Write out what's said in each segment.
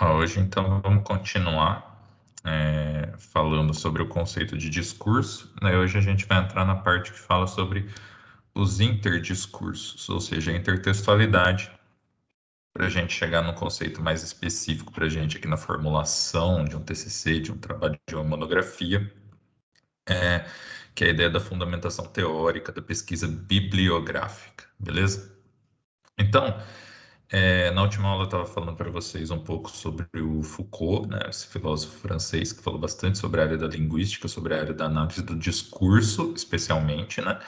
Hoje, então, vamos continuar falando sobre o conceito de discurso, né? Hoje a gente vai entrar na parte que fala sobre os interdiscursos, ou seja, a intertextualidade, para a gente chegar num conceito mais específico para a gente aqui na formulação de um TCC, de um trabalho de uma monografia, é, que é a ideia da fundamentação teórica, da pesquisa bibliográfica, beleza? Então, na última aula eu estava falando para vocês um pouco sobre o Foucault, né, esse filósofo francês que falou bastante sobre a área da linguística, sobre a área da análise do discurso, especialmente, né?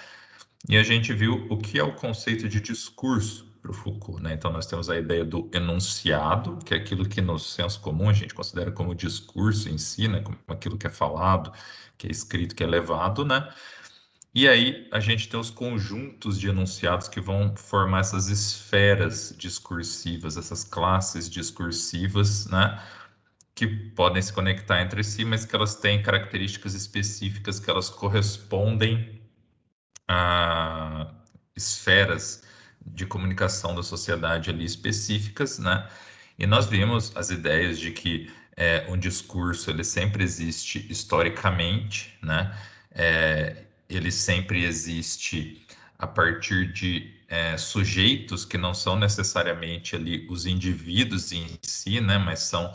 E a gente viu o que é o conceito de discurso para o Foucault, né? Então nós temos a ideia do enunciado, que é aquilo que no senso comum a gente considera como discurso em si, né? Como aquilo que é falado, que é escrito, que é levado, né? E aí a gente tem os conjuntos de enunciados que vão formar essas esferas discursivas, essas classes discursivas, né? Que podem se conectar entre si, mas que elas têm características específicas que elas correspondem a esferas de comunicação da sociedade ali específicas, né? E nós vimos as ideias de que um discurso ele sempre existe historicamente, né? Ele sempre existe a partir de sujeitos que não são necessariamente ali os indivíduos em si, né? Mas são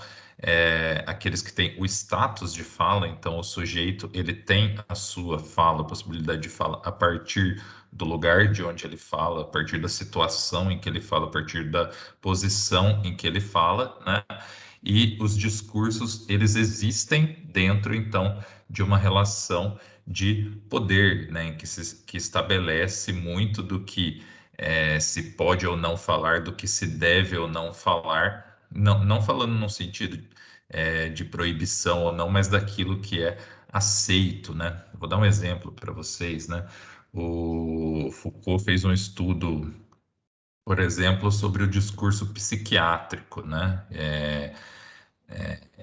aqueles que têm o status de fala, então o sujeito ele tem a sua fala, a possibilidade de fala a partir do lugar de onde ele fala, a partir da situação em que ele fala, a partir da posição em que ele fala, né? E os discursos eles existem dentro então de uma relação de poder, né? Que estabelece muito do que se pode ou não falar, do que se deve ou não falar, não falando no sentido de proibição ou não, mas daquilo que é aceito, né? Vou dar um exemplo para vocês, né? O Foucault fez um estudo, por exemplo, sobre o discurso psiquiátrico, né?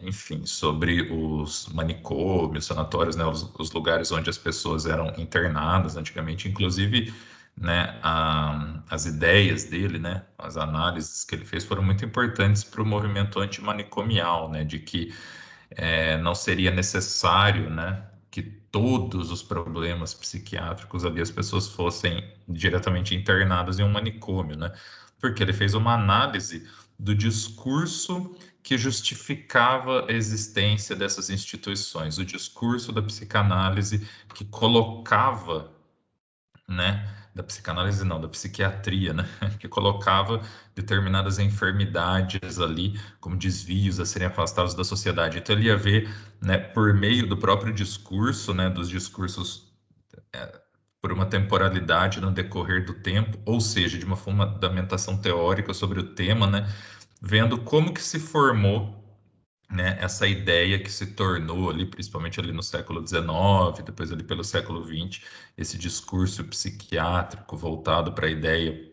Enfim, sobre os manicômios, sanatórios, né? Os lugares onde as pessoas eram internadas antigamente, inclusive, né? As ideias dele, né? As análises que ele fez foram muito importantes para o movimento antimanicomial, né? De que não seria necessário, né, que todos os problemas psiquiátricos ali as pessoas fossem diretamente internadas em um manicômio, né? Porque ele fez uma análise do discurso que justificava a existência dessas instituições, o discurso da psicanálise que colocava, né, da psicanálise não, da psiquiatria, né, que colocava determinadas enfermidades ali como desvios a serem afastados da sociedade. Então ele ia ver, né, por meio do próprio discurso, né, dos discursos por uma temporalidade no decorrer do tempo, ou seja, de uma fundamentação teórica sobre o tema, né, vendo como que se formou, né, essa ideia que se tornou ali, principalmente ali no século XIX, depois ali pelo século XX, esse discurso psiquiátrico voltado para a ideia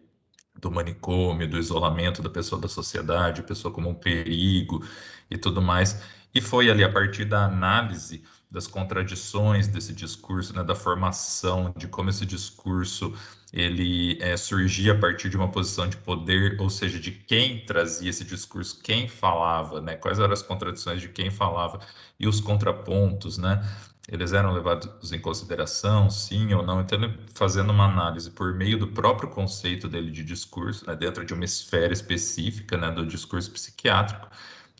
do manicômio, do isolamento da pessoa da sociedade, a pessoa como um perigo e tudo mais. E foi ali a partir da análise das contradições desse discurso, né, da formação, de como esse discurso ele surgia a partir de uma posição de poder, ou seja, de quem trazia esse discurso, quem falava, né, quais eram as contradições de quem falava e os contrapontos, né, eles eram levados em consideração, sim ou não? Então, ele fazendo uma análise por meio do próprio conceito dele de discurso, né, dentro de uma esfera específica, né, do discurso psiquiátrico,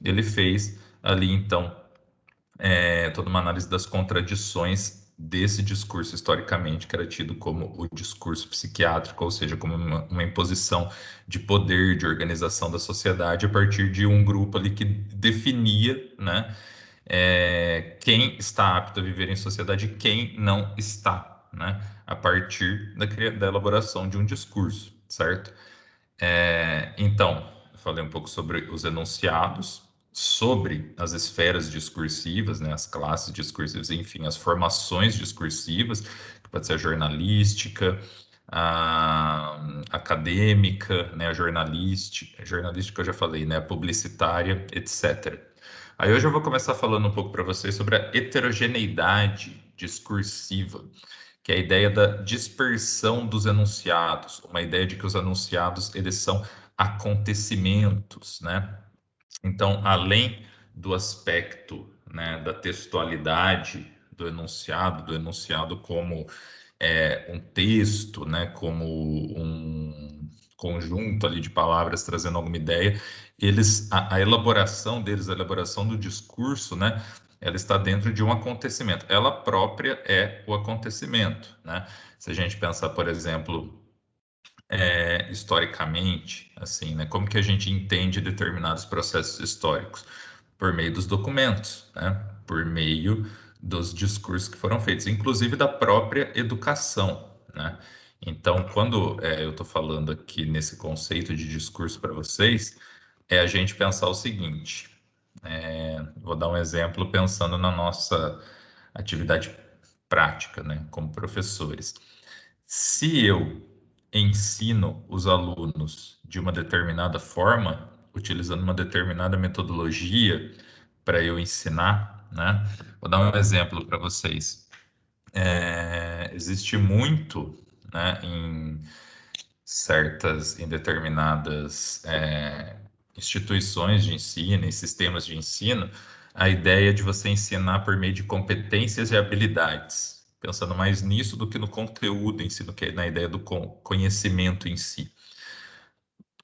ele fez ali, então, toda uma análise das contradições desse discurso historicamente, que era tido como o discurso psiquiátrico, ou seja, como uma imposição de poder, de organização da sociedade, a partir de um grupo ali que definia, né, quem está apto a viver em sociedade e quem não está, né? A partir da elaboração de um discurso, certo? Então, eu falei um pouco sobre os enunciados, sobre as esferas discursivas, né, as classes discursivas, enfim, as formações discursivas, que pode ser a jornalística, a acadêmica, né, a jornalística eu já falei, né, a publicitária, etc. Aí hoje eu vou começar falando um pouco para vocês sobre a heterogeneidade discursiva, que é a ideia da dispersão dos enunciados, uma ideia de que os enunciados eles são acontecimentos, né? Então, além do aspecto, né, da textualidade do enunciado como um texto, né, como um conjunto ali de palavras trazendo alguma ideia, a elaboração deles, a elaboração do discurso, né, ela está dentro de um acontecimento. Ela própria é o acontecimento, né? Se a gente pensar, por exemplo, historicamente, assim, né? Como que a gente entende determinados processos históricos? Por meio dos documentos, né? Por meio dos discursos que foram feitos, inclusive da própria educação, né? Então, quando eu estou falando aqui nesse conceito de discurso para vocês, é a gente pensar o seguinte: vou dar um exemplo pensando na nossa atividade prática, né, como professores. Se eu ensino os alunos de uma determinada forma, utilizando uma determinada metodologia para eu ensinar, né? Vou dar um exemplo para vocês. Existe muito, né, em determinadas instituições de ensino e sistemas de ensino, a ideia de você ensinar por meio de competências e habilidades, pensando mais nisso do que no conteúdo em si, do que na ideia do conhecimento em si.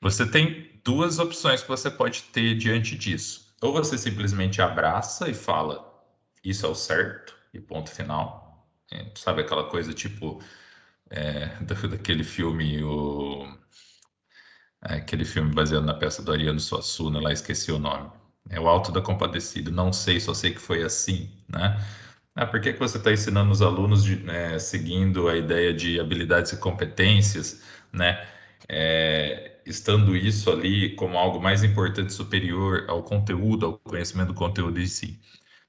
Você tem duas opções que você pode ter diante disso. Ou você simplesmente abraça e fala, isso é o certo, e ponto final. Sabe aquela coisa tipo daquele filme, aquele filme baseado na peça do Ariano Suassuna, lá esqueci o nome. É o Alto da Compadecida. Não sei, só sei que foi assim, né? Por que que você está ensinando os alunos seguindo a ideia de habilidades e competências, né? Estando isso ali como algo mais importante, superior ao conteúdo, ao conhecimento do conteúdo em si.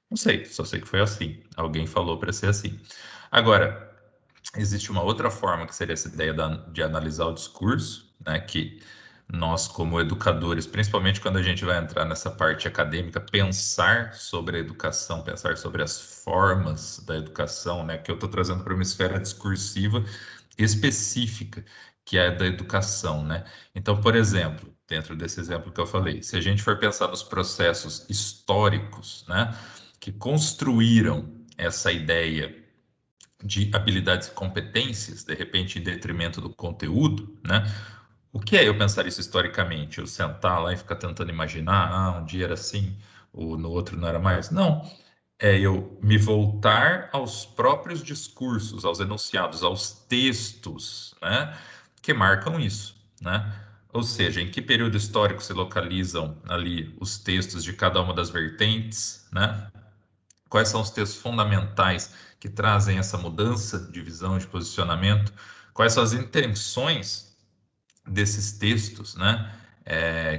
Não sei, só sei que foi assim. Alguém falou para ser assim. Agora, existe uma outra forma que seria essa ideia de analisar o discurso, né? Que nós, como educadores, principalmente quando a gente vai entrar nessa parte acadêmica, pensar sobre a educação, pensar sobre as formas da educação, né? Que eu estou trazendo para uma esfera discursiva específica, que é a da educação, né? Então, por exemplo, dentro desse exemplo que eu falei, se a gente for pensar nos processos históricos, né? Que construíram essa ideia de habilidades e competências, de repente em detrimento do conteúdo, né? O que é eu pensar isso historicamente? Eu sentar lá e ficar tentando imaginar, um dia era assim, ou no outro não era mais? Não, é eu me voltar aos próprios discursos, aos enunciados, aos textos, né, que marcam isso, né? Ou seja, em que período histórico se localizam ali os textos de cada uma das vertentes, né? Quais são os textos fundamentais que trazem essa mudança de visão, de posicionamento? Quais são as intenções desses textos, né?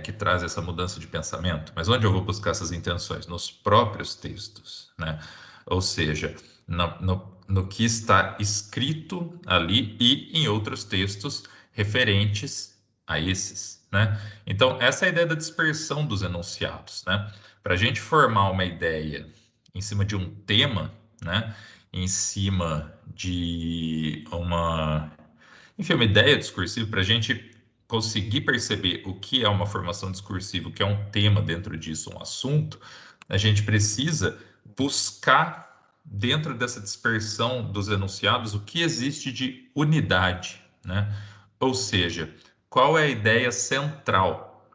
Que trazem essa mudança de pensamento? Mas onde eu vou buscar essas intenções? Nos próprios textos, né? Ou seja, no que está escrito ali e em outros textos referentes a esses, né? Então, essa é a ideia da dispersão dos enunciados, né? Para a gente formar uma ideia em cima de um tema, né? Em cima de enfim, uma ideia discursiva, para a gente conseguir perceber o que é uma formação discursiva, o que é um tema dentro disso, um assunto, a gente precisa buscar dentro dessa dispersão dos enunciados o que existe de unidade, né? Ou seja, qual é a ideia central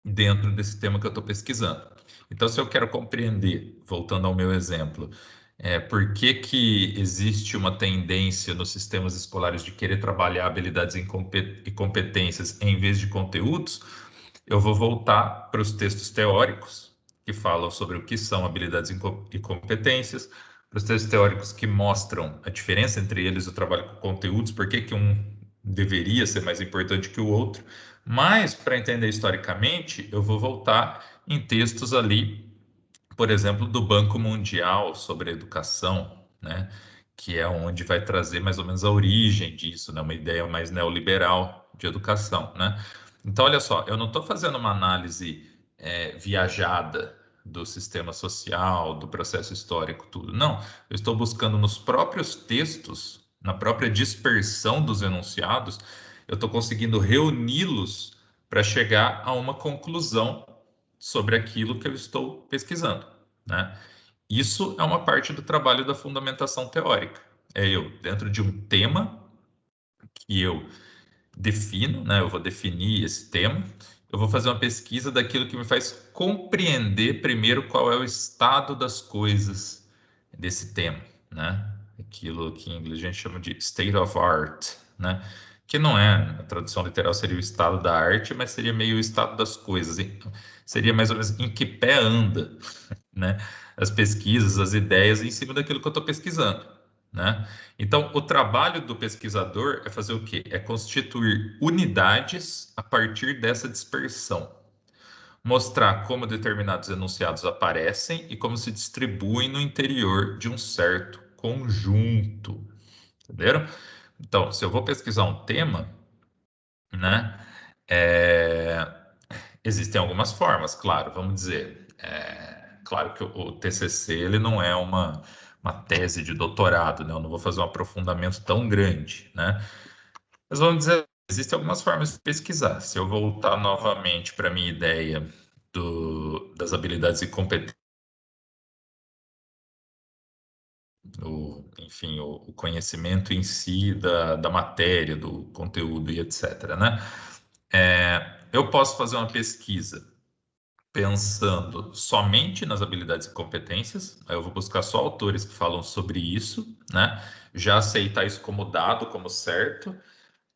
dentro desse tema que eu estou pesquisando. Então, se eu quero compreender, voltando ao meu exemplo, por que que existe uma tendência nos sistemas escolares de querer trabalhar habilidades e competências em vez de conteúdos, eu vou voltar para os textos teóricos que falam sobre o que são habilidades e competências, para os textos teóricos que mostram a diferença entre eles, o trabalho com conteúdos, por que que um deveria ser mais importante que o outro. Mas, para entender historicamente, eu vou voltar em textos ali, por exemplo, do Banco Mundial sobre a educação, né? Que é onde vai trazer mais ou menos a origem disso, né? Uma ideia mais neoliberal de educação, né? Então, olha só, eu não estou fazendo uma análise viajada do sistema social, do processo histórico, tudo. Não, eu estou buscando nos próprios textos, na própria dispersão dos enunciados, eu estou conseguindo reuni-los para chegar a uma conclusão sobre aquilo que eu estou pesquisando, né? Isso é uma parte do trabalho da fundamentação teórica. É eu, dentro de um tema que eu defino, né? Eu vou definir esse tema, eu vou fazer uma pesquisa daquilo que me faz compreender primeiro qual é o estado das coisas desse tema, né? Aquilo que em inglês a gente chama de state of art, né? Que não é, a tradução literal seria o estado da arte, mas seria meio o estado das coisas. Seria mais ou menos em que pé anda, né? As pesquisas, as ideias em cima daquilo que eu estou pesquisando, né? Então, o trabalho do pesquisador é fazer o quê? É constituir unidades a partir dessa dispersão, mostrar como determinados enunciados aparecem e como se distribuem no interior de um certo conjunto, entenderam? Então, se eu vou pesquisar um tema, né? é, Existem algumas formas, claro, vamos dizer. Claro que o TCC ele não é uma tese de doutorado, né? Eu não vou fazer um aprofundamento tão grande, né? Mas vamos dizer, existem algumas formas de pesquisar. Se eu voltar novamente para a minha ideia das habilidades e competências, enfim, o conhecimento em si da matéria, do conteúdo e etc., né? Eu posso fazer uma pesquisa pensando somente nas habilidades e competências. Aí eu vou buscar só autores que falam sobre isso, né? Já aceitar isso como dado, como certo,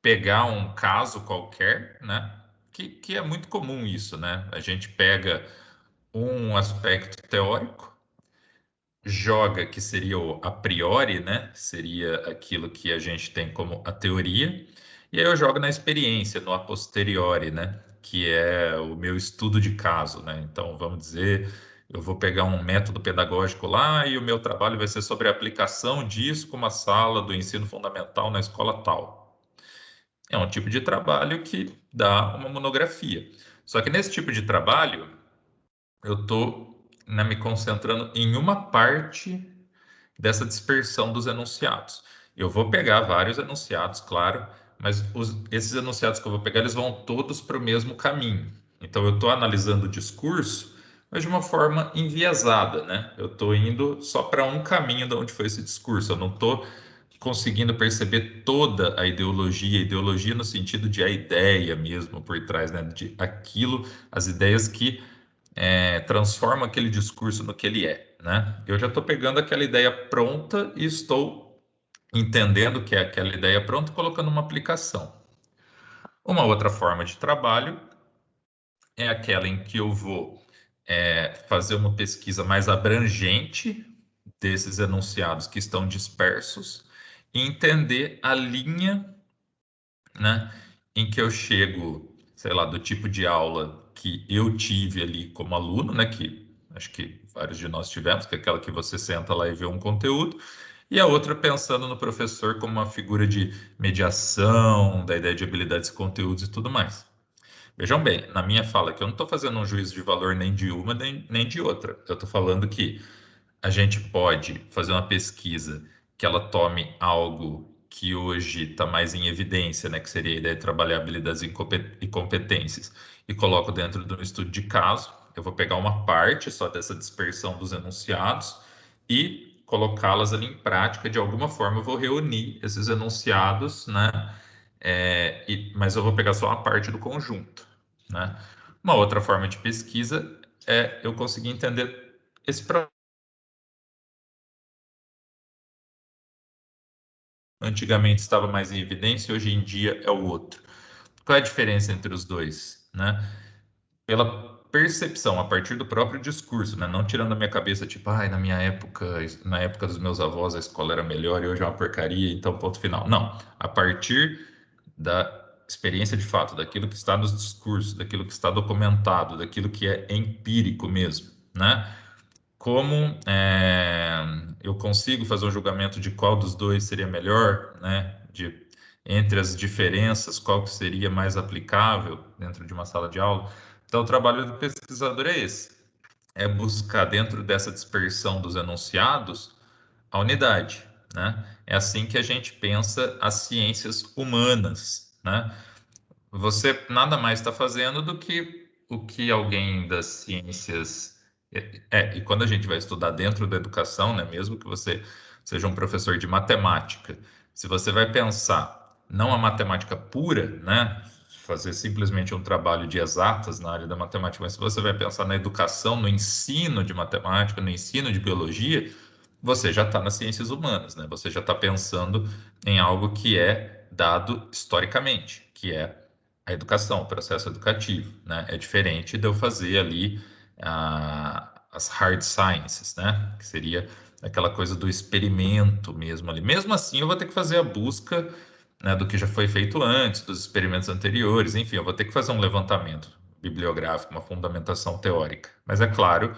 pegar um caso qualquer, né? Que é muito comum isso, né? A gente pega um aspecto teórico, joga que seria o a priori, né? Seria aquilo que a gente tem como a teoria, e aí eu jogo na experiência, no a posteriori, né? Que é o meu estudo de caso, né? Então, vamos dizer, eu vou pegar um método pedagógico lá e o meu trabalho vai ser sobre a aplicação disso com uma sala do ensino fundamental na escola tal. É um tipo de trabalho que dá uma monografia. Só que nesse tipo de trabalho, eu estou, né, me concentrando em uma parte dessa dispersão dos enunciados. Eu vou pegar vários enunciados, claro, mas esses enunciados que eu vou pegar, eles vão todos para o mesmo caminho. Então, eu estou analisando o discurso, mas de uma forma enviesada, né? Eu estou indo só para um caminho de onde foi esse discurso. Eu não estou conseguindo perceber toda a ideologia no sentido de a ideia mesmo por trás, né? De aquilo, as ideias que transforma aquele discurso no que ele é, né? Eu já estou pegando aquela ideia pronta e estou entendendo que é aquela ideia pronta e colocando uma aplicação. Uma outra forma de trabalho é aquela em que eu vou fazer uma pesquisa mais abrangente desses enunciados que estão dispersos e entender a linha, né, em que eu chego, sei lá, do tipo de aula que eu tive ali como aluno, né, que acho que vários de nós tivemos, que é aquela que você senta lá e vê um conteúdo, e a outra pensando no professor como uma figura de mediação, da ideia de habilidades, conteúdos e tudo mais. Vejam bem, na minha fala que eu não estou fazendo um juízo de valor nem de uma nem de outra. Eu estou falando que a gente pode fazer uma pesquisa que ela tome algo que hoje está mais em evidência, né, que seria a ideia de trabalhar habilidades e competências, e coloco dentro de um estudo de caso. Eu vou pegar uma parte só dessa dispersão dos enunciados e colocá-las ali em prática. De alguma forma, eu vou reunir esses enunciados, né? Mas eu vou pegar só uma parte do conjunto, né? Uma outra forma de pesquisa é eu conseguir entender esse processo. Antigamente estava mais em evidência, hoje em dia é o outro. Qual é a diferença entre os dois, né? Pela percepção, a partir do próprio discurso, né? Não tirando da minha cabeça, tipo, ai, na época dos meus avós a escola era melhor e hoje é uma porcaria, então ponto final. Não, a partir da experiência de fato, daquilo que está nos discursos, daquilo que está documentado, daquilo que é empírico mesmo, né? Como eu consigo fazer um julgamento de qual dos dois seria melhor, né? Entre as diferenças, qual que seria mais aplicável dentro de uma sala de aula. Então, o trabalho do pesquisador é esse, é buscar dentro dessa dispersão dos enunciados a unidade, né? É assim que a gente pensa as ciências humanas, né? Você nada mais está fazendo do que o que alguém das ciências. E quando a gente vai estudar dentro da educação, né, mesmo que você seja um professor de matemática, se você vai pensar não a matemática pura, né, fazer simplesmente um trabalho de exatas na área da matemática, mas se você vai pensar na educação, no ensino de matemática, no ensino de biologia, você já está nas ciências humanas, né? Você já está pensando em algo que é dado historicamente, que é a educação, o processo educativo, né? É diferente de eu fazer ali as hard sciences, né? Que seria aquela coisa do experimento mesmo ali. Mesmo assim, eu vou ter que fazer a busca, né, do que já foi feito antes, dos experimentos anteriores, enfim, eu vou ter que fazer um levantamento bibliográfico, uma fundamentação teórica. Mas é claro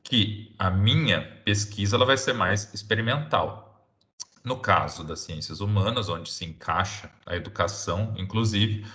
que a minha pesquisa ela vai ser mais experimental. No caso das ciências humanas, onde se encaixa a educação, inclusive,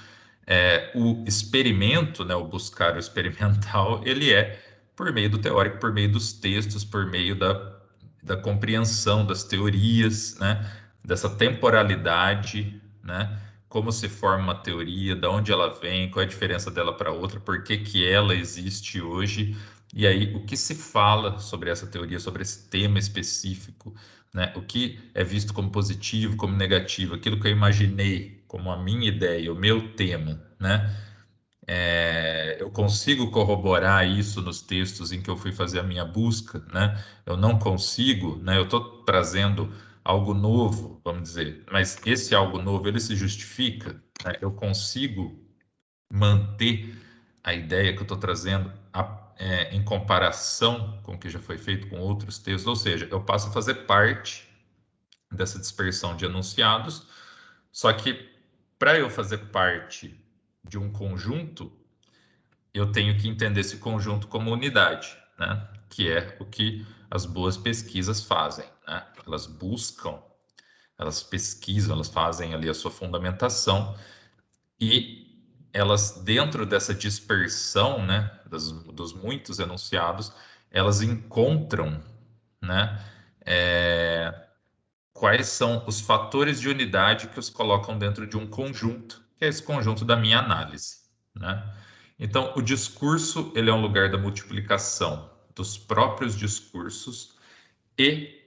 o experimento, né, o buscar o experimental, ele é por meio do teórico, por meio dos textos, por meio da compreensão das teorias, né, dessa temporalidade, né, como se forma uma teoria, de onde ela vem, qual é a diferença dela para outra, por que que ela existe hoje, e aí o que se fala sobre essa teoria, sobre esse tema específico, né, o que é visto como positivo, como negativo, aquilo que eu imaginei como a minha ideia, o meu tema, né? Eu consigo corroborar isso nos textos em que eu fui fazer a minha busca, né? Eu não consigo, né? Eu estou trazendo algo novo, vamos dizer, mas esse algo novo ele se justifica, né? Eu consigo manter a ideia que eu estou trazendo em comparação com o que já foi feito com outros textos, ou seja, eu passo a fazer parte dessa dispersão de enunciados, só que para eu fazer parte de um conjunto, eu tenho que entender esse conjunto como unidade, né? Que é o que as boas pesquisas fazem, né? Elas buscam, elas pesquisam, elas fazem ali a sua fundamentação e elas, dentro dessa dispersão, né, dos muitos enunciados, elas encontram, né, quais são os fatores de unidade que os colocam dentro de um conjunto, que é esse conjunto da minha análise, né? Então, o discurso, ele é um lugar da multiplicação dos próprios discursos e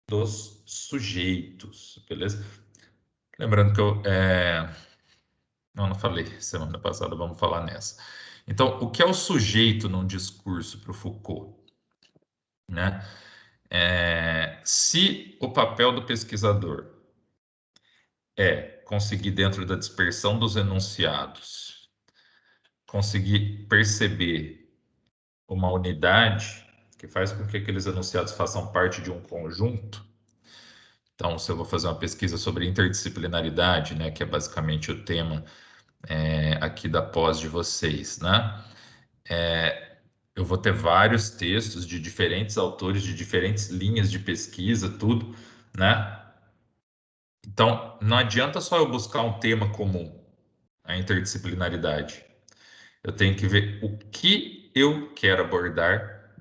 dos sujeitos, beleza? Lembrando que não falei semana passada, vamos falar nessa. Então, o que é o sujeito num discurso para o Foucault, né? Se o papel do pesquisador conseguir, dentro da dispersão dos enunciados, conseguir perceber uma unidade que faz com que aqueles enunciados façam parte de um conjunto. Então, se eu vou fazer uma pesquisa sobre interdisciplinaridade, né, que é basicamente o tema aqui da pós de vocês, né? Eu vou ter vários textos de diferentes autores, de diferentes linhas de pesquisa, tudo, né? Então, não adianta só eu buscar um tema comum, a interdisciplinaridade. Eu tenho que ver o que eu quero abordar,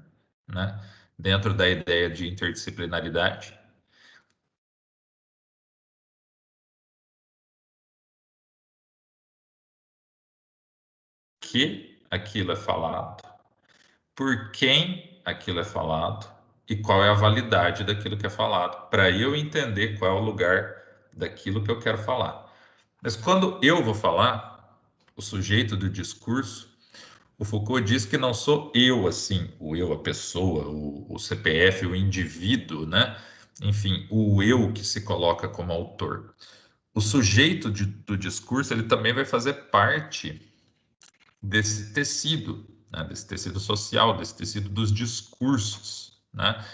né, dentro da ideia de interdisciplinaridade, que aquilo é falado, por quem aquilo é falado e qual é a validade daquilo que é falado, para eu entender qual é o lugar daquilo que eu quero falar. Mas quando eu vou falar, o sujeito do discurso, o Foucault diz que não sou eu, assim, o eu, a pessoa, o CPF, o indivíduo, né? Enfim, o eu que se coloca como autor. O sujeito do discurso, ele também vai fazer parte desse tecido, né? Desse tecido social, desse tecido dos discursos, né?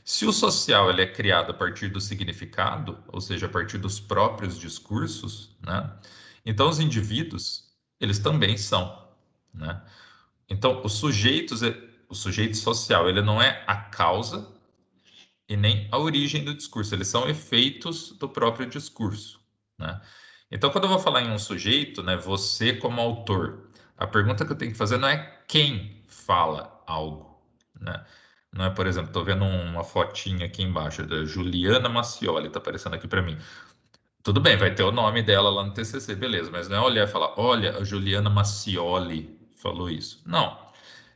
Se o social ele é criado a partir do significado, ou seja, a partir dos próprios discursos, né? Então os indivíduos, eles também são, né? Então, o sujeito social, ele não é a causa e nem a origem do discurso, eles são efeitos do próprio discurso, né? Então, quando eu vou falar em um sujeito, né, você como autor, a pergunta que eu tenho que fazer não é quem fala algo, né? Não é, por exemplo, estou vendo uma fotinha aqui embaixo da Juliana Macioli, está aparecendo aqui para mim. Tudo bem, vai ter o nome dela lá no TCC, beleza, mas não é olhar e falar, olha, a Juliana Macioli falou isso. Não,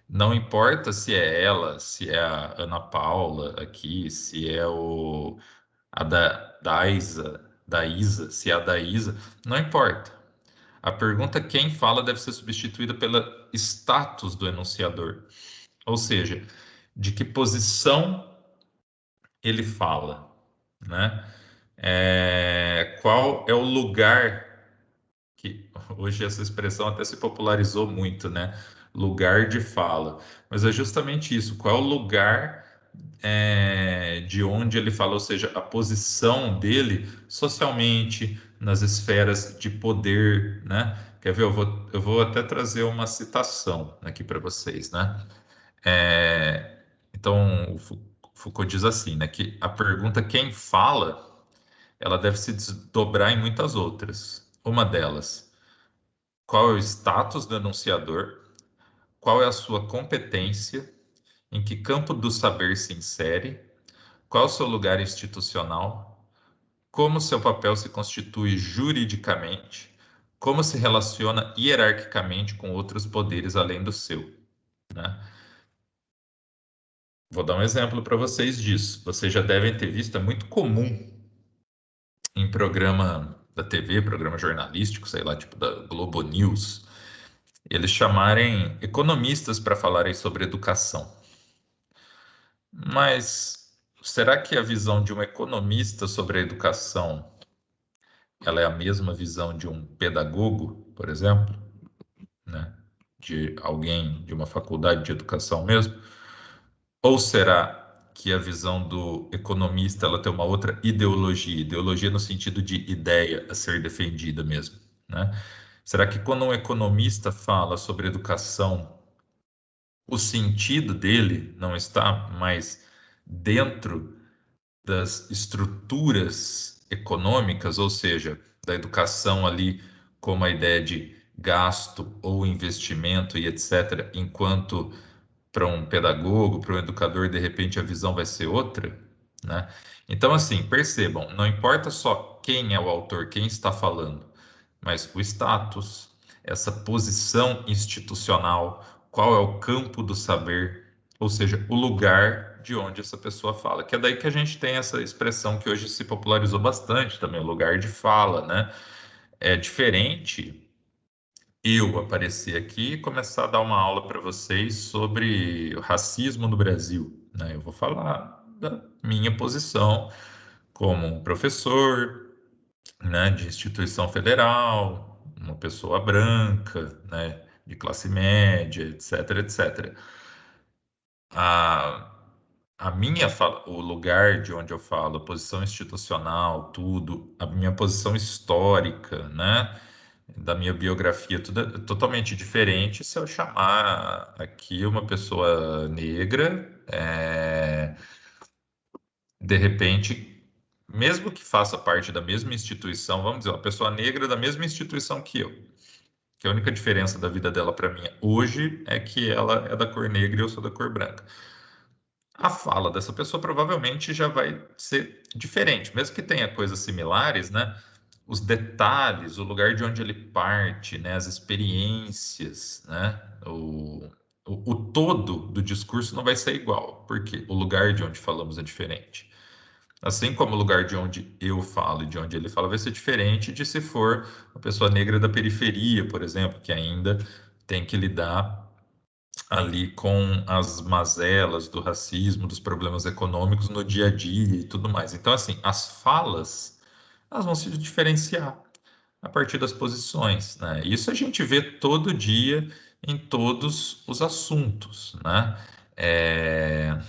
não importa se é ela, se é a Ana Paula aqui, se é a da Isa, se é a da Isa, não importa. A pergunta quem fala deve ser substituída pela status do enunciador, ou seja, de que posição ele fala, né? Qual é o lugar que hoje essa expressão até se popularizou muito, né? Lugar de fala. Mas é justamente isso. Qual é o lugar de onde ele fala, ou seja, a posição dele socialmente nas esferas de poder, né? Quer ver? Eu vou até trazer uma citação aqui para vocês, né? Então, o Foucault diz assim, né? Que a pergunta quem fala, ela deve se desdobrar em muitas outras. Uma delas, qual é o status do enunciador? Qual é a sua competência? Em que campo do saber se insere? Qual é o seu lugar institucional? Como seu papel se constitui juridicamente? Como se relaciona hierarquicamente com outros poderes além do seu, né? Vou dar um exemplo para vocês disso. Vocês já devem ter visto, é muito comum em programa da TV, programa jornalístico, sei lá, tipo da Globo News, eles chamarem economistas para falarem sobre educação. Mas será que a visão de um economista sobre a educação, ela é a mesma visão de um pedagogo, por exemplo, né? De alguém de uma faculdade de educação mesmo? Ou será que a visão do economista ela tem uma outra ideologia, ideologia no sentido de ideia a ser defendida mesmo, né? Será que quando um economista fala sobre educação, o sentido dele não está mais dentro das estruturas econômicas, ou seja, da educação ali como a ideia de gasto ou investimento e etc., enquanto para um pedagogo, para um educador, de repente a visão vai ser outra, né? Então, assim, percebam, não importa só quem é o autor, quem está falando, mas o status, essa posição institucional, qual é o campo do saber, ou seja, o lugar de onde essa pessoa fala. Que é daí que a gente tem essa expressão que hoje se popularizou bastante também, o lugar de fala, né? É diferente eu aparecer aqui e começar a dar uma aula para vocês sobre o racismo no Brasil, né? Eu vou falar da minha posição como professor, né, de instituição federal, uma pessoa branca, né, de classe média, etc, etc. A, a minha fala, o lugar de onde eu falo, a posição institucional, tudo, a minha posição histórica, né, da minha biografia, tudo é totalmente diferente se eu chamar aqui uma pessoa negra, de repente, mesmo que faça parte da mesma instituição, vamos dizer, uma pessoa negra da mesma instituição que eu, que a única diferença da vida dela para mim hoje é que ela é da cor negra e eu sou da cor branca. A fala dessa pessoa provavelmente já vai ser diferente, mesmo que tenha coisas similares, né? Os detalhes, o lugar de onde ele parte, né? As experiências, né? O todo do discurso não vai ser igual, porque o lugar de onde falamos é diferente. Assim como o lugar de onde eu falo e de onde ele fala vai ser diferente de se for uma pessoa negra da periferia, por exemplo, que ainda tem que lidar ali com as mazelas do racismo, dos problemas econômicos no dia a dia e tudo mais. Então, assim, as falas, elas vão se diferenciar a partir das posições, né? Isso a gente vê todo dia em todos os assuntos, né? É,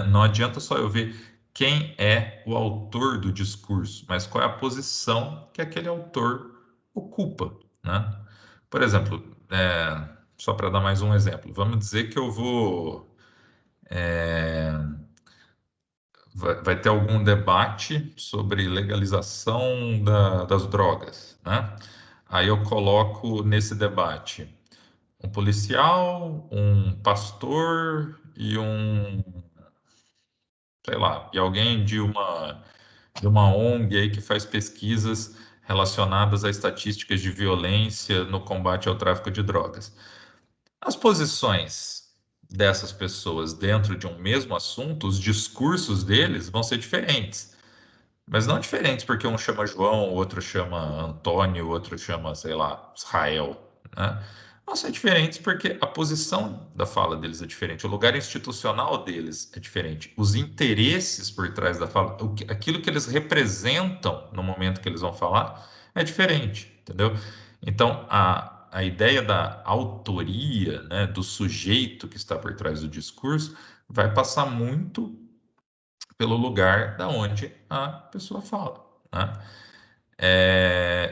não adianta só eu ver quem é o autor do discurso, mas qual é a posição que aquele autor ocupa, né? Por exemplo, só para dar mais um exemplo, vamos dizer que eu vou vai ter algum debate sobre legalização das drogas, né? Aí eu coloco nesse debate um policial, um pastor e sei lá, e alguém de uma ONG aí que faz pesquisas relacionadas a estatísticas de violência no combate ao tráfico de drogas. As posições dessas pessoas dentro de um mesmo assunto, os discursos deles vão ser diferentes. Mas não diferentes porque um chama João, o outro chama Antônio, o outro chama, sei lá, Israel, né? Vão ser diferentes porque a posição da fala deles é diferente, o lugar institucional deles é diferente, os interesses por trás da fala, aquilo que eles representam no momento que eles vão falar é diferente, entendeu? Então, a ideia da autoria, né, do sujeito que está por trás do discurso, vai passar muito pelo lugar da onde a pessoa fala, né?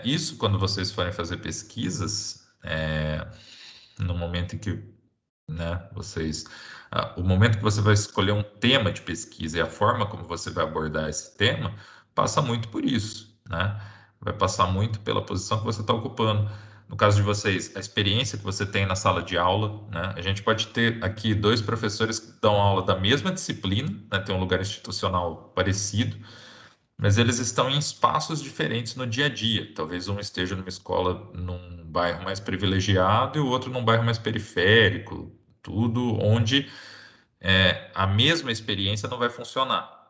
Isso, quando vocês forem fazer pesquisas, no momento em que, né, o momento que você vai escolher um tema de pesquisa e a forma como você vai abordar esse tema, passa muito por isso, né? Vai passar muito pela posição que você está ocupando. No caso de vocês, a experiência que você tem na sala de aula, né? A gente pode ter aqui dois professores que dão aula da mesma disciplina, né? Tem um lugar institucional parecido, mas eles estão em espaços diferentes no dia a dia. Talvez um esteja numa escola num bairro mais privilegiado e o outro num bairro mais periférico, tudo onde a mesma experiência não vai funcionar,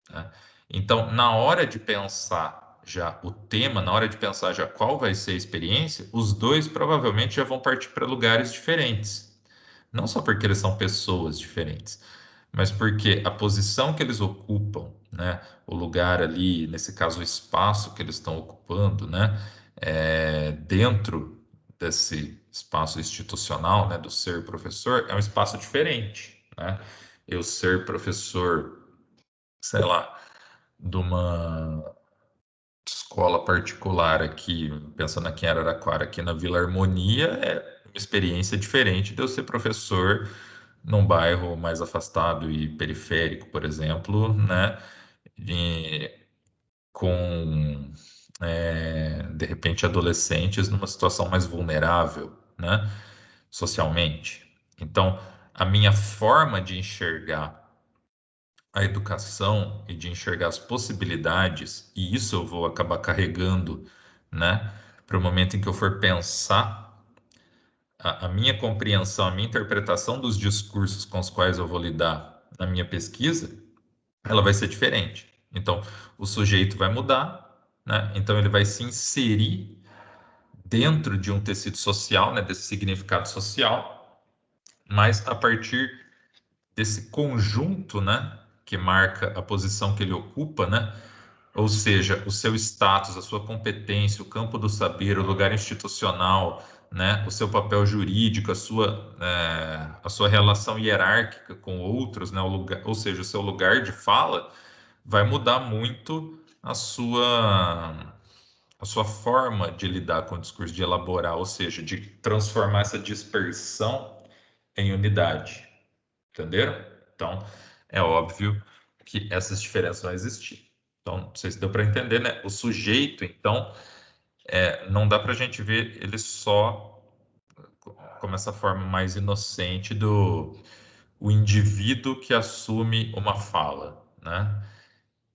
né? Então, na hora de pensar já o tema, na hora de pensar já qual vai ser a experiência, os dois provavelmente já vão partir para lugares diferentes. Não só porque eles são pessoas diferentes, mas porque a posição que eles ocupam, né, o lugar ali, nesse caso, o espaço que eles estão ocupando, né, dentro desse espaço institucional, né, do ser professor, é um espaço diferente, né? Eu ser professor, sei lá, de uma escola particular aqui, pensando aqui em Araraquara, aqui na Vila Harmonia, é uma experiência diferente de eu ser professor num bairro mais afastado e periférico, por exemplo, né? E com, de repente, adolescentes numa situação mais vulnerável, né? Socialmente. Então, a minha forma de enxergar a educação e de enxergar as possibilidades, e isso eu vou acabar carregando, né, para o momento em que eu for pensar a minha compreensão, a minha interpretação dos discursos com os quais eu vou lidar na minha pesquisa, ela vai ser diferente. Então, o sujeito vai mudar, né? Então, ele vai se inserir dentro de um tecido social, né, desse significado social, mas a partir desse conjunto, né, que marca a posição que ele ocupa, né? Ou seja, o seu status, a sua competência, o campo do saber, o lugar institucional, né, o seu papel jurídico, a sua relação hierárquica com outros, né, o lugar, ou seja, o seu lugar de fala, vai mudar muito a sua forma de lidar com o discurso, de elaborar, ou seja, de transformar essa dispersão em unidade. Entenderam? Então, é óbvio que essas diferenças vão existir. Então, não sei se deu para entender, né? O sujeito, então, não dá para a gente ver ele só como essa forma mais inocente do o indivíduo que assume uma fala, né?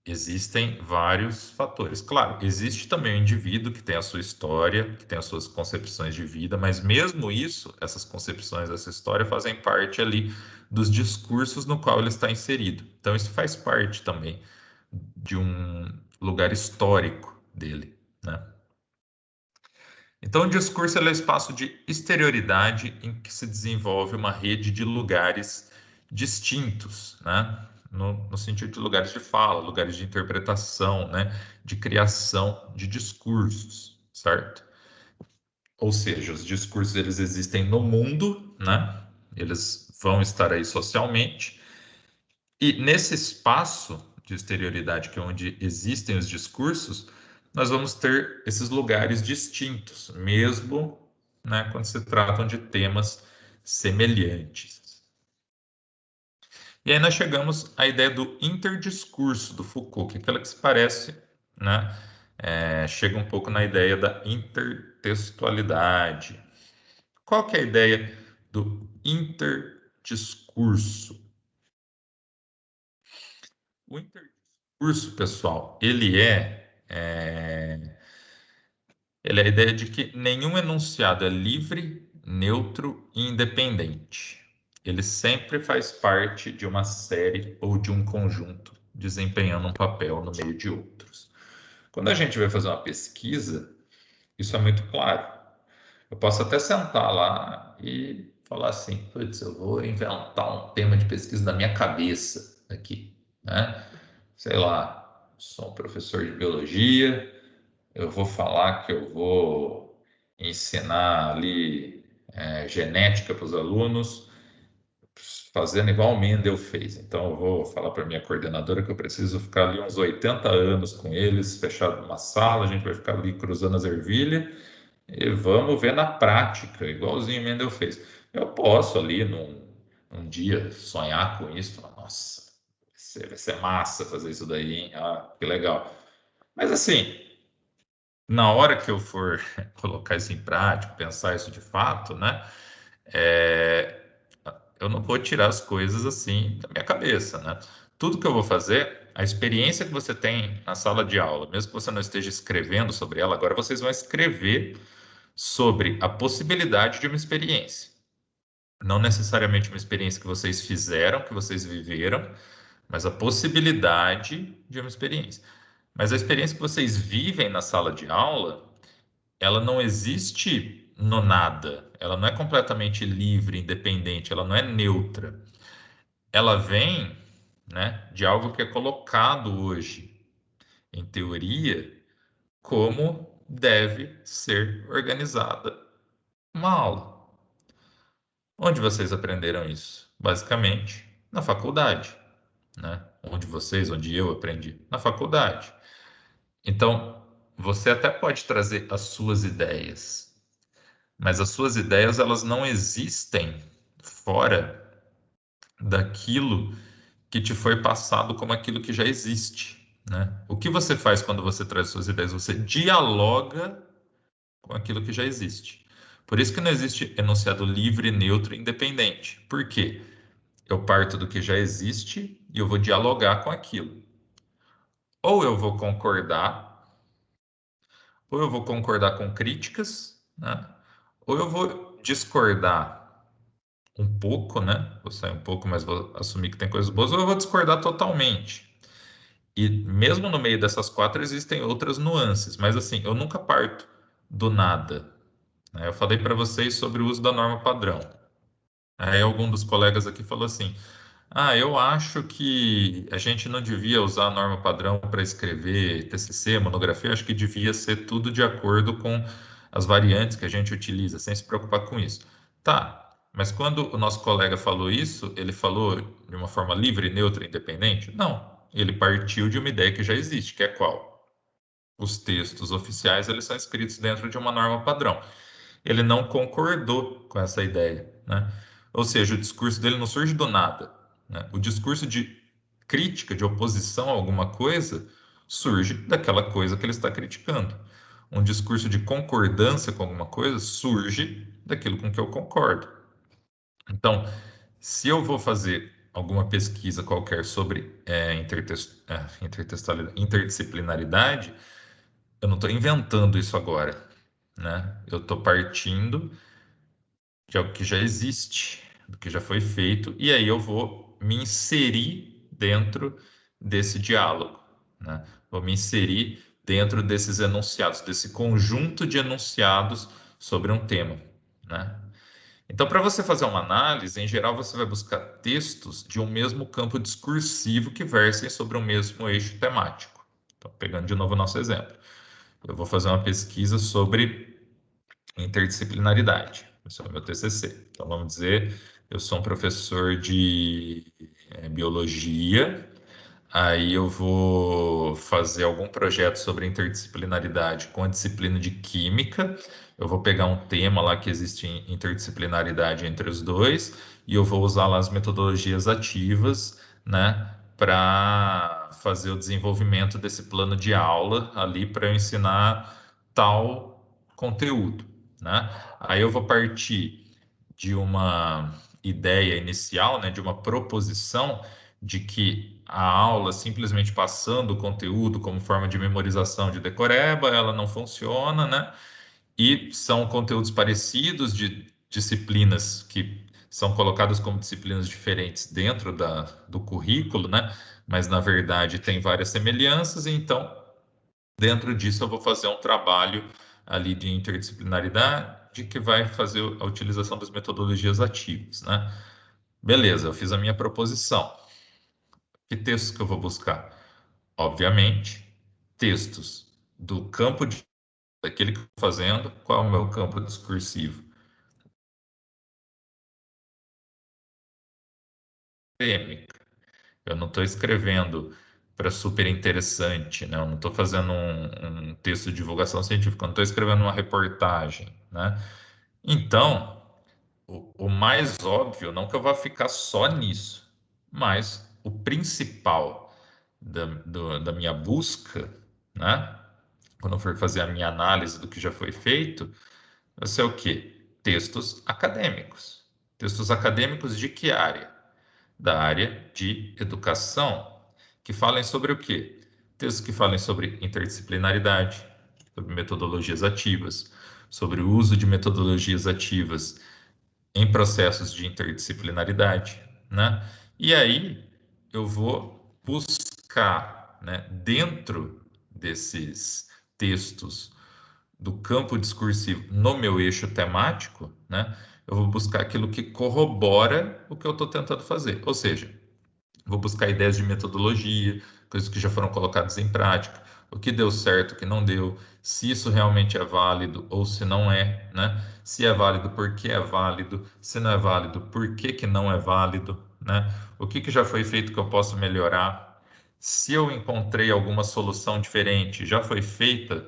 Existem vários fatores. Claro, existe também o indivíduo que tem a sua história, que tem as suas concepções de vida, mas mesmo isso, essas concepções, essa história fazem parte ali dos discursos no qual ele está inserido. Então, isso faz parte também de um lugar histórico dele, né? Então, o discurso é o espaço de exterioridade em que se desenvolve uma rede de lugares distintos, né? No sentido de lugares de fala, lugares de interpretação, né? De criação de discursos, certo? Ou seja, os discursos eles existem no mundo, né? Eles vão estar aí socialmente, e nesse espaço de exterioridade, que é onde existem os discursos, nós vamos ter esses lugares distintos, mesmo, né, quando se tratam de temas semelhantes. E aí nós chegamos à ideia do interdiscurso do Foucault, que é aquela que se parece, né, chega um pouco na ideia da intertextualidade. Qual que é a ideia do interdiscurso? O interdiscurso, pessoal, ele é a ideia de que nenhum enunciado é livre, neutro e independente. Ele sempre faz parte de uma série ou de um conjunto, desempenhando um papel no meio de outros. Quando a gente vai fazer uma pesquisa, isso é muito claro. Eu posso até sentar lá e falar assim, putz, eu vou inventar um tema de pesquisa da minha cabeça aqui, né? Sei lá, sou um professor de biologia, eu vou falar que eu vou ensinar ali genética para os alunos, fazendo igual o Mendel fez. Então, eu vou falar para minha coordenadora que eu preciso ficar ali uns 80 anos com eles, fechado numa sala, a gente vai ficar ali cruzando as ervilhas e vamos ver na prática, igualzinho o Mendel fez. Eu posso ali num dia sonhar com isso, falar, nossa, vai ser massa fazer isso daí, hein? Ah, que legal. Mas assim, na hora que eu for colocar isso em prática, pensar isso de fato, né? é, eu não vou tirar as coisas assim da minha cabeça, né? Tudo que eu vou fazer, a experiência que você tem na sala de aula, mesmo que você não esteja escrevendo sobre ela, agora vocês vão escrever sobre a possibilidade de uma experiência. Não necessariamente uma experiência que vocês fizeram, que vocês viveram, mas a possibilidade de uma experiência. Mas a experiência que vocês vivem na sala de aula, ela não existe no nada. Ela não é completamente livre, independente, ela não é neutra. Ela vem, né, de algo que é colocado hoje, em teoria, como deve ser organizada uma aula. Onde vocês aprenderam isso? Basicamente, na faculdade, né? Onde eu aprendi? Na faculdade. Então, você até pode trazer as suas ideias, mas as suas ideias elas não existem fora daquilo que te foi passado como aquilo que já existe, né? O que você faz quando você traz suas ideias? Você dialoga com aquilo que já existe. Por isso que não existe enunciado livre, neutro e independente. Por quê? Eu parto do que já existe e eu vou dialogar com aquilo. Ou eu vou concordar, ou eu vou concordar com críticas, né? Ou eu vou discordar um pouco, né? Vou sair um pouco, mas vou assumir que tem coisas boas, ou eu vou discordar totalmente. E mesmo no meio dessas quatro existem outras nuances, mas assim, eu nunca parto do nada, né? Eu falei para vocês sobre o uso da norma padrão. Aí algum dos colegas aqui falou assim: ah, eu acho que a gente não devia usar a norma padrão para escrever TCC, monografia, acho que devia ser tudo de acordo com as variantes que a gente utiliza, sem se preocupar com isso. Tá, mas quando o nosso colega falou isso, ele falou de uma forma livre, neutra, independente? Não, ele partiu de uma ideia que já existe, que é qual? Os textos oficiais, eles são escritos dentro de uma norma padrão. Ele não concordou com essa ideia, né? Ou seja, o discurso dele não surge do nada, né? O discurso de crítica, de oposição a alguma coisa, surge daquela coisa que ele está criticando. Um discurso de concordância com alguma coisa surge daquilo com que eu concordo. Então, se eu vou fazer alguma pesquisa qualquer sobre interdisciplinaridade, eu não estou inventando isso agora, né? Eu estou partindo de algo que já existe, do que já foi feito, e aí eu vou me inserir dentro desse diálogo, né? Vou me inserir dentro desses enunciados, desse conjunto de enunciados sobre um tema, né? Então, para você fazer uma análise, em geral, você vai buscar textos de um mesmo campo discursivo que versem sobre o mesmo eixo temático. Então, pegando de novo o nosso exemplo, eu vou fazer uma pesquisa sobre interdisciplinaridade. Esse é o meu TCC. Então, vamos dizer, eu sou um professor de biologia, aí eu vou fazer algum projeto sobre interdisciplinaridade com a disciplina de química. Eu vou pegar um tema lá que existe interdisciplinaridade entre os dois e eu vou usar lá as metodologias ativas, né, para fazer o desenvolvimento desse plano de aula ali para eu ensinar tal conteúdo, né? Aí eu vou partir de uma ideia inicial, né, de uma proposição de que a aula simplesmente passando o conteúdo como forma de memorização de decoreba, ela não funciona, né? E são conteúdos parecidos de disciplinas que são colocadas como disciplinas diferentes dentro do currículo, né? Mas na verdade tem várias semelhanças, então dentro disso eu vou fazer um trabalho ali de interdisciplinaridade que vai fazer a utilização das metodologias ativas, né? Beleza, eu fiz a minha proposição. Que textos que eu vou buscar? Obviamente, textos do campo daquele que eu estou fazendo. Qual é o meu campo discursivo? Acadêmico. Eu não estou escrevendo para super interessante, né? Eu não estou fazendo um texto de divulgação científica, eu não estou escrevendo uma reportagem, né? Então, o mais óbvio, não que eu vá ficar só nisso, mas o principal da minha busca, né? Quando eu for fazer a minha análise do que já foi feito, vai ser o quê? Textos acadêmicos. Textos acadêmicos de que área? Da área de educação, que falem sobre o quê? Textos que falem sobre interdisciplinaridade, sobre metodologias ativas, sobre o uso de metodologias ativas em processos de interdisciplinaridade, né? E aí eu vou buscar, né, dentro desses textos do campo discursivo no meu eixo temático, né? Eu vou buscar aquilo que corrobora o que eu estou tentando fazer. Ou seja, vou buscar ideias de metodologia, coisas que já foram colocadas em prática, o que deu certo, o que não deu, se isso realmente é válido ou se não é, né? Se é válido, por que é válido, se não é válido, por que que não é válido, né? O que que já foi feito que eu posso melhorar? Se eu encontrei alguma solução diferente, já foi feita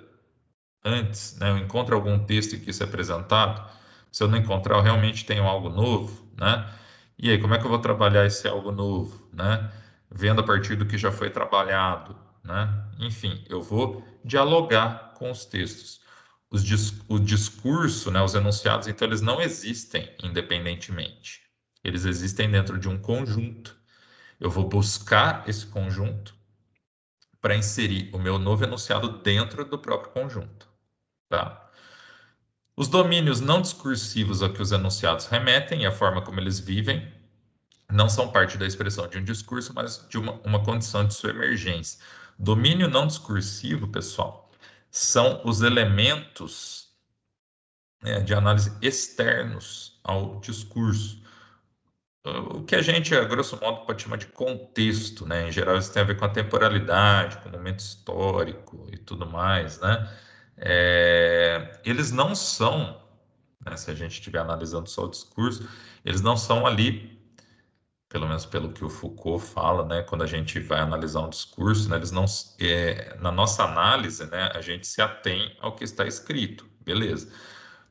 antes, né, eu encontro algum texto em que isso é apresentado, se eu não encontrar, eu realmente tenho algo novo, né? E aí, como é que eu vou trabalhar esse algo novo, né? Vendo a partir do que já foi trabalhado, né? Enfim, eu vou dialogar com os textos. O discurso, né, os enunciados, então, eles não existem independentemente. Eles existem dentro de um conjunto. Eu vou buscar esse conjunto para inserir o meu novo enunciado dentro do próprio conjunto, tá? Os domínios não discursivos a que os enunciados remetem e a forma como eles vivem não são parte da expressão de um discurso, mas de uma condição de sua emergência. Domínio não discursivo, pessoal, são os elementos, né, de análise externos ao discurso. O que a gente, a grosso modo, pode chamar de contexto, né? Em geral, isso tem a ver com a temporalidade, com o momento histórico e tudo mais, né? Eles não são, né, se a gente estiver analisando só o discurso, eles não são ali, pelo menos pelo que o Foucault fala, né, quando a gente vai analisar um discurso, né, eles não, na nossa análise, né, a gente se atém ao que está escrito, beleza.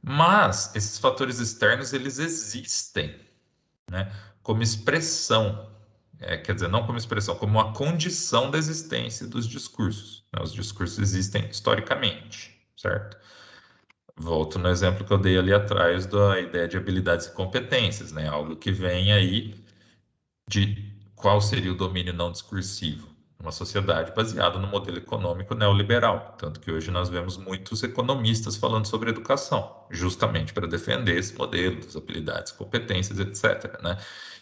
Mas esses fatores externos, eles existem, né, como expressão, quer dizer, não como expressão, como uma condição da existência dos discursos, né? Os discursos existem historicamente, certo? Volto no exemplo que eu dei ali atrás da ideia de habilidades e competências, né? Algo que vem aí de qual seria o domínio não discursivo. Uma sociedade baseada no modelo econômico neoliberal. Tanto que hoje nós vemos muitos economistas falando sobre educação, justamente para defender esse modelo das habilidades, competências, etc., né?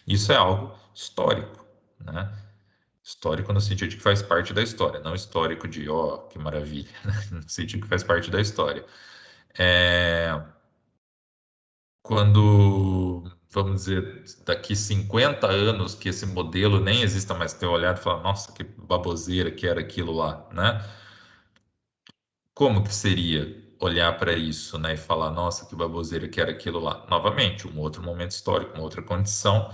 Isso é algo histórico, né? Histórico no sentido de que faz parte da história, não histórico de, ó, que maravilha, né? No sentido que faz parte da história. É, quando, vamos dizer, daqui 50 anos que esse modelo nem exista mais, ter olhado e falar, nossa, que baboseira que era aquilo lá, né? Como que seria olhar para isso, né, e falar, nossa, que baboseira que era aquilo lá? Novamente, um outro momento histórico, uma outra condição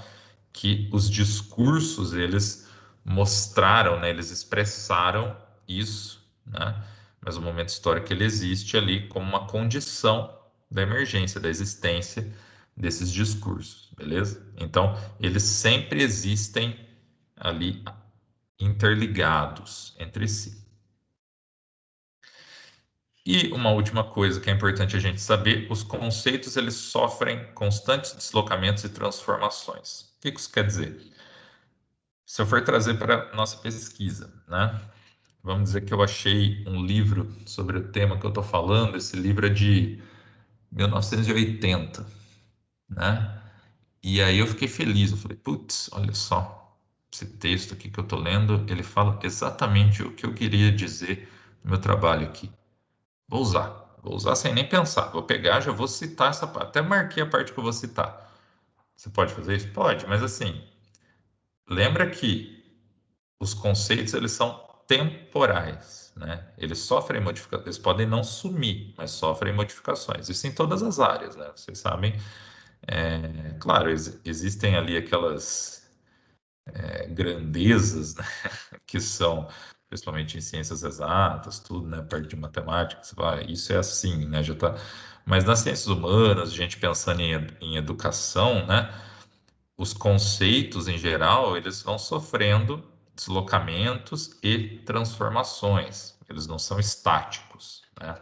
que os discursos eles mostraram, né, eles expressaram isso, né? Mas o momento histórico ele existe ali como uma condição da emergência, da existência desses discursos, beleza? Então, eles sempre existem ali interligados entre si. E uma última coisa que é importante a gente saber, os conceitos eles sofrem constantes deslocamentos e transformações. O que isso quer dizer? Se eu for trazer para nossa pesquisa, né? Vamos dizer que eu achei um livro sobre o tema que eu estou falando. Esse livro é de 1980. né? E aí eu fiquei feliz, eu falei, putz, olha só, esse texto aqui que eu tô lendo, ele fala exatamente o que eu queria dizer no meu trabalho aqui. Vou usar sem nem pensar, vou pegar, já vou citar essa parte, até marquei a parte que eu vou citar. Você pode fazer isso? Pode, mas assim, lembra que os conceitos, eles são temporais, né? Eles sofrem modificações, eles podem não sumir, mas sofrem modificações. Isso em todas as áreas, né? Vocês sabem, claro, existem ali aquelas grandezas, né? Que são, principalmente em ciências exatas, tudo, né? Parte de matemática, você fala, "Ah, isso é assim, né? Já tá." Mas nas ciências humanas, a gente pensando em educação, né? Os conceitos em geral, eles vão sofrendo deslocamentos e transformações. Eles não são estáticos, né?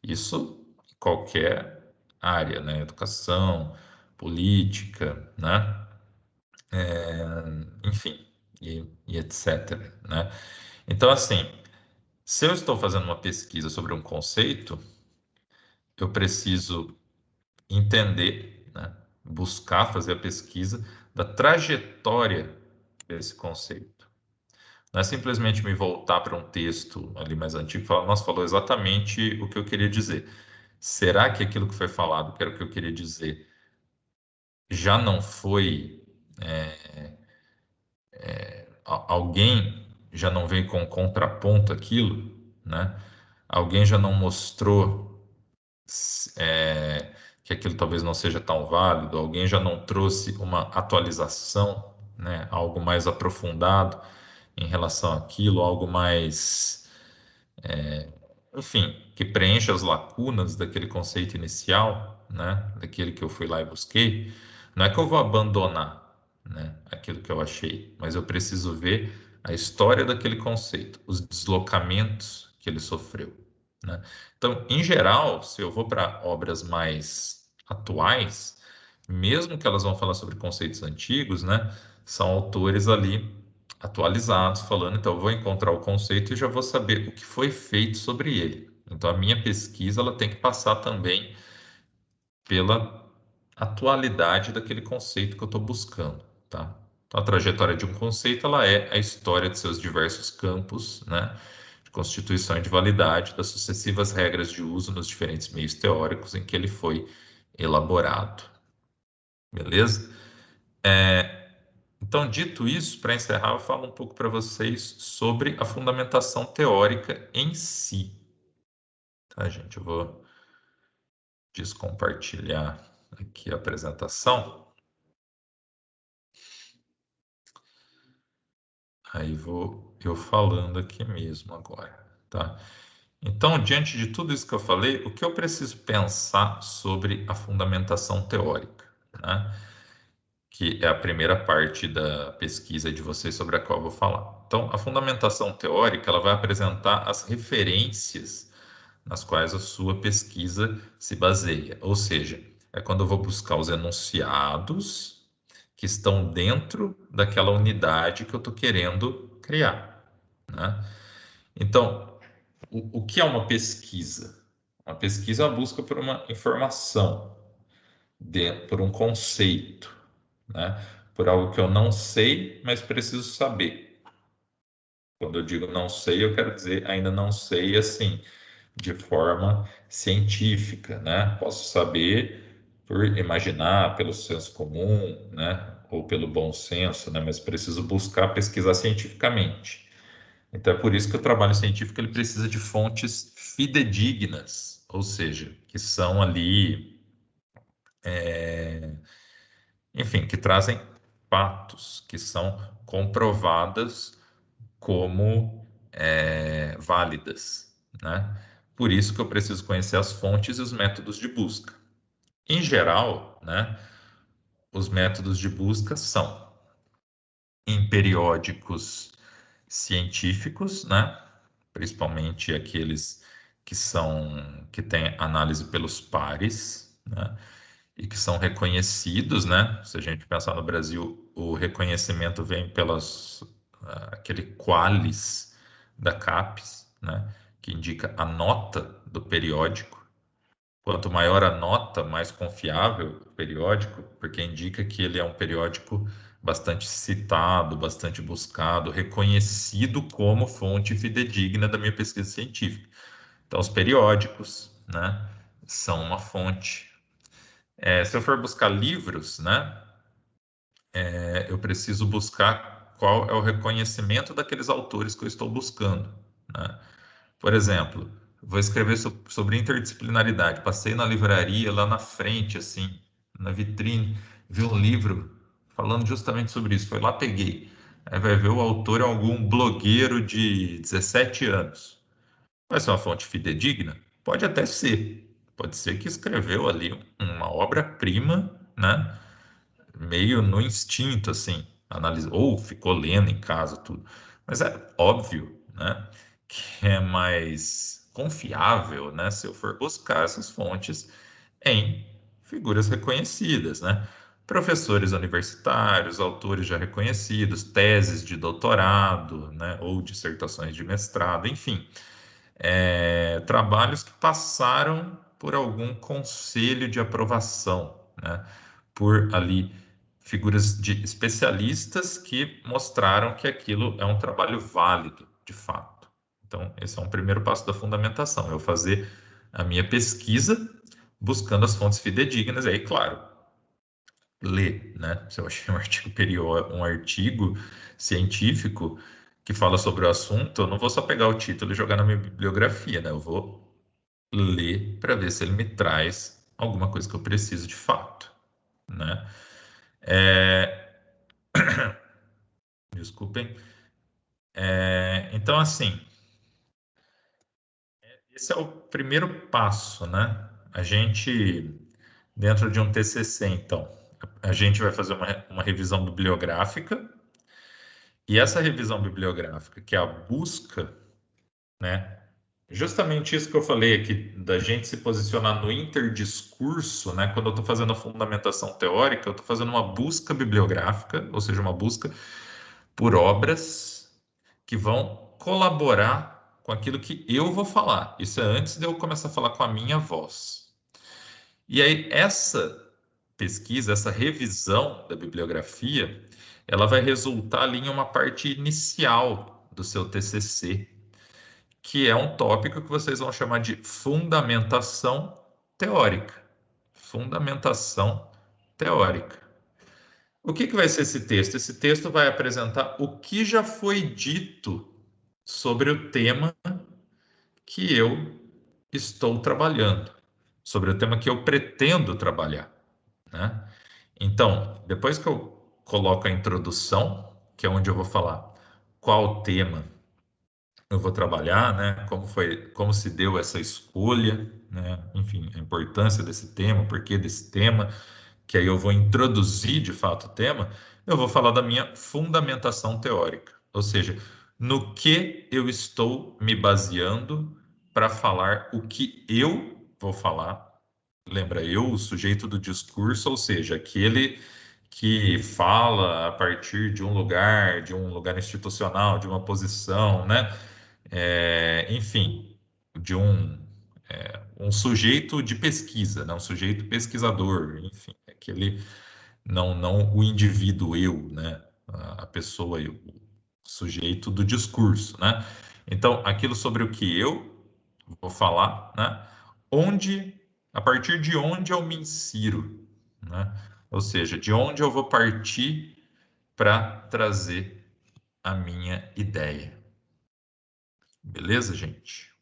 Isso em qualquer área, né? Educação, política, né? Enfim, e etc, né? Então, assim, se eu estou fazendo uma pesquisa sobre um conceito, eu preciso entender, né? Buscar fazer a pesquisa da trajetória desse conceito. Não é simplesmente me voltar para um texto ali mais antigo e falar, nossa, falou exatamente o que eu queria dizer. Será que aquilo que foi falado, que era o que eu queria dizer, já não foi. Alguém já não veio com contraponto àquilo, né? Alguém já não mostrou que aquilo talvez não seja tão válido, alguém já não trouxe uma atualização, né? Algo mais aprofundado em relação àquilo, algo mais, enfim, que preencha as lacunas daquele conceito inicial, né? Daquele que eu fui lá e busquei. Não é que eu vou abandonar, né? Aquilo que eu achei, mas eu preciso ver a história daquele conceito, os deslocamentos que ele sofreu, né? Então, em geral, se eu vou para obras mais atuais, mesmo que elas vão falar sobre conceitos antigos, né? São autores ali atualizados, falando, então eu vou encontrar o conceito e já vou saber o que foi feito sobre ele. Então a minha pesquisa ela tem que passar também pela atualidade daquele conceito que eu estou buscando, tá? Então a trajetória de um conceito ela é a história de seus diversos campos, né? De constituição e de validade das sucessivas regras de uso nos diferentes meios teóricos em que ele foi elaborado, beleza? Então, dito isso, para encerrar, eu falo um pouco para vocês sobre a fundamentação teórica em si. Tá, gente? Eu vou descompartilhar aqui a apresentação. Aí vou eu falando aqui mesmo agora, tá? Então, diante de tudo isso que eu falei, o que eu preciso pensar sobre a fundamentação teórica, né? Que é a primeira parte da pesquisa de vocês sobre a qual eu vou falar. Então, a fundamentação teórica, ela vai apresentar as referências nas quais a sua pesquisa se baseia. Ou seja, é quando eu vou buscar os enunciados que estão dentro daquela unidade que eu estou querendo criar, né? Então, o que é uma pesquisa? Uma pesquisa é a busca por uma informação, por um conceito, né? Por algo que eu não sei, mas preciso saber. Quando eu digo não sei, eu quero dizer ainda não sei assim, de forma científica, né? Posso saber por imaginar, pelo senso comum, né? Ou pelo bom senso, né? Mas preciso buscar pesquisar cientificamente. Então é por isso que o trabalho científico ele precisa de fontes fidedignas, ou seja, que são ali, enfim, que trazem fatos, que são comprovadas como válidas, né? Por isso que eu preciso conhecer as fontes e os métodos de busca. Em geral, né, os métodos de busca são em periódicos científicos, né, principalmente aqueles que têm análise pelos pares, né, e que são reconhecidos, né? Se a gente pensar no Brasil, o reconhecimento vem pelas aquele Qualis da CAPES, né? Que indica a nota do periódico. Quanto maior a nota, mais confiável o periódico, porque indica que ele é um periódico bastante citado, bastante buscado, reconhecido como fonte fidedigna da minha pesquisa científica. Então, os periódicos, né, são uma fonte. Se eu for buscar livros, né, eu preciso buscar qual é o reconhecimento daqueles autores que eu estou buscando, né? Por exemplo, vou escrever sobre interdisciplinaridade. Passei na livraria lá na frente, assim, na vitrine, vi um livro falando justamente sobre isso. Foi lá, peguei. Aí vai ver o autor é algum blogueiro de 17 anos. Vai ser uma fonte fidedigna? Pode até ser. Pode ser que escreveu ali uma obra-prima, né? Meio no instinto, assim, analisou, ou ficou lendo em casa tudo. Mas é óbvio, né, que é mais confiável, né, se eu for buscar essas fontes em figuras reconhecidas, né? Professores universitários, autores já reconhecidos, teses de doutorado, né, ou dissertações de mestrado, enfim, trabalhos que passaram por algum conselho de aprovação, né? Por ali figuras de especialistas que mostraram que aquilo é um trabalho válido, de fato. Então, esse é um primeiro passo da fundamentação, eu fazer a minha pesquisa buscando as fontes fidedignas, e aí, claro, ler, né? Se eu achei um artigo um artigo científico que fala sobre o assunto, eu não vou só pegar o título e jogar na minha bibliografia, né? Eu vou ler para ver se ele me traz alguma coisa que eu preciso de fato, né? É, Desculpem. Então, assim, esse é o primeiro passo, né? A gente, dentro de um TCC, então, a gente vai fazer uma revisão bibliográfica, e essa revisão bibliográfica, que é a busca, né? Justamente isso que eu falei aqui, da gente se posicionar no interdiscurso, né? Quando eu estou fazendo a fundamentação teórica, eu estou fazendo uma busca bibliográfica, ou seja, uma busca por obras que vão colaborar com aquilo que eu vou falar. Isso é antes de eu começar a falar com a minha voz. E aí, essa pesquisa, essa revisão da bibliografia, ela vai resultar ali em uma parte inicial do seu TCC, que é um tópico que vocês vão chamar de fundamentação teórica. Fundamentação teórica. O que vai ser esse texto? Esse texto vai apresentar o que já foi dito sobre o tema que eu estou trabalhando, sobre o tema que eu pretendo trabalhar, né? Então, depois que eu coloco a introdução, que é onde eu vou falar qual tema eu vou trabalhar, né? Como foi, como se deu essa escolha, né? Enfim, a importância desse tema, o porquê desse tema, que aí eu vou introduzir de fato o tema, eu vou falar da minha fundamentação teórica, ou seja, no que eu estou me baseando para falar o que eu vou falar. Lembra, eu, o sujeito do discurso, ou seja, aquele que fala a partir de um lugar institucional, de uma posição, né? Enfim, de um sujeito de pesquisa, né? Um sujeito pesquisador, enfim, aquele não o indivíduo eu, né? A pessoa eu, o sujeito do discurso, né? Então, aquilo sobre o que eu vou falar, né? Onde, a partir de onde eu me insiro, né? Ou seja, de onde eu vou partir para trazer a minha ideia. Beleza, gente?